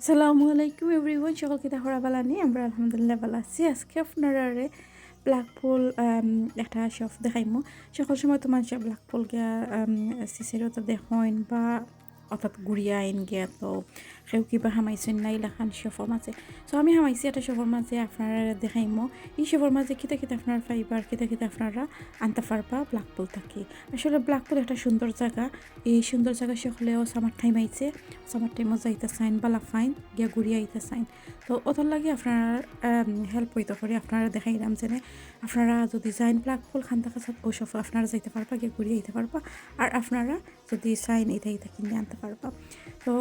আসসালামু আলাইকুম এভরিওয়ান, সকলকে তাহরা বালা নিয়ে আমরা আলহামদুলিল্লাহ ভালো আছি। আজকে আপনারা ব্ল্যাক ফুল একটা শপ দেখাইমু। সকল সময় তো মানুষ ব্ল্যাক ফুল গিয়া সিসেরও তো দেখেন বা অর্থাৎ ঘুরিয়া আইন গিয়া তো সেও কিবা হামাইছেন না ইলাখান শফর মাঝে। সো আমি হামাইছি একটা শফর মাঝে আপনারা দেখাইমু। এই শফর মাঝে কিতা কিতা আপনার ফাইবার কিতা কিতা আপনারা আনতে পারবা ব্ল্যাক ফুল থাকি। আসলে ব্ল্যাক ফুল একটা সুন্দর জায়গা। এই সুন্দর জায়গা সকলেও সামার টাইম আইছে, সামার টাইমও যাইতে চাইন বালা ফাইন গিয়া ঘুরিয়া আইতে চাইন। তো ওটার লাগে আপনার হেল্প হইতে পারে। আপনারা দেখাইলাম যে আপনারা যদি চাইন ব্ল্যাক ফুল খান থাকা ও সব আপনারা যাইতে পারবা, গিয়ে ঘুরিয়ে আইতে পারবা। আর আপনারা যদি চাইন এটা কিনে আনতে পারবা। তো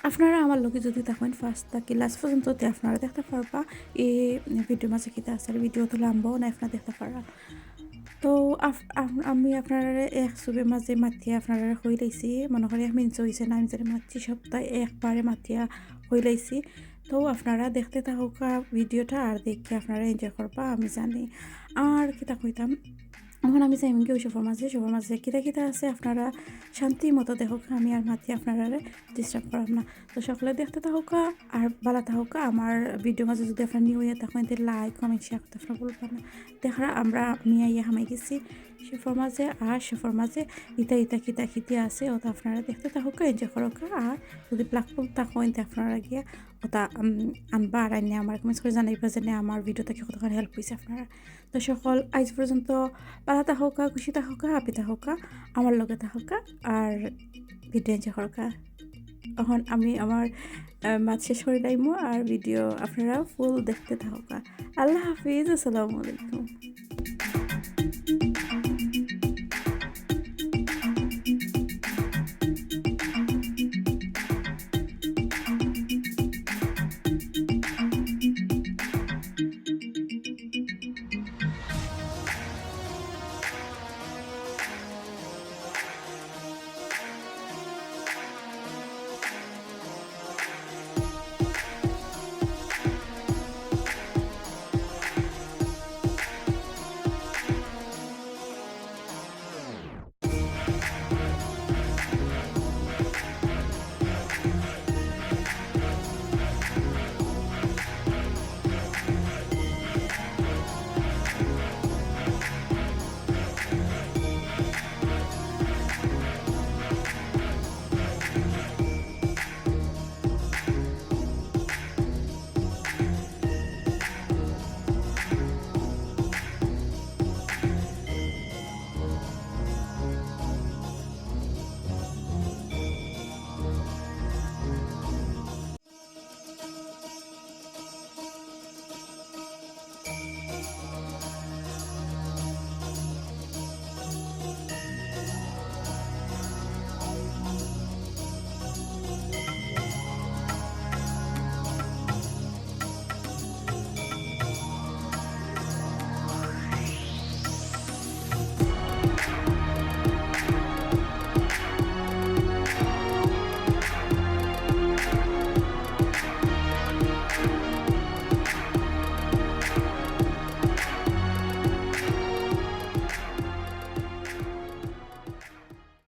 আপনারা আমার লোকে যদি তখন ফার্স্ট থাকি লাস্ট পর্যন্ত আপনারা দেখতে পারবা এই ভিডিও মাঝে কিতা আছে। ভিডিও তো লাম্বাও না, আপনারা দেখতে পারা। তো আমি আপনারা এক চুবের মাঝে মাতিয়া আপনারা হয়ে লাইছি, মনে করি আমি হয়েছে না, আমি যেটা মাতি সপ্তাহে একবারে মাতিয়া হয়ে লাইছি। তো আপনারা দেখতে থাকা ভিডিওটা আর দেখে আপনারা এনজয় করবা আমি জানি। আর কিতা কইতাম, এখন আমি চাইম কি ওই সবার মাঝে কিতা কিতা আছে আপনারা শান্তি মতো দেখো। আমি আর মাতি আপনারা ডিস্টার্ব করাম না। তো সকলে দেখতে থাকা আর ভালো থাকা। আমার ভিডিও মাঝে যদি আপনার নিউ হয়ে তখন লাইক কমেন্ট শেয়ার করতে আপনার বলবেন না। দেখা আমরা মিয়া ইয়ে হামাই গেছি সেফর মাঝে। আর সেফর মাঝে ইতা কিতি আছে ওটা আপনারা দেখতে থাকা এনজয় করোকা। আর যদি ব্ল্যাক ফুল তখন আপনারা গিয়ে ওটা আনবা আর আইনে আমার কমেন্টস করে জানাইবা যে আমার ভিডিওটা কি কতক্ষণ হেল্প হয়েছে আপনারা। তো সকল আজ পর্যন্ত পালাতা হোকা, খুশিতা হোকা, হাপিতা হোকা, আমার লগে হোকা আর ভিডিও এনজয় হোকা। এখন আমি আমার মাছ শেষ করে লাইমু আর ভিডিও আপনারা ফুল দেখতে থাকা। আল্লাহ হাফিজ, আসসালামু আলাইকুম।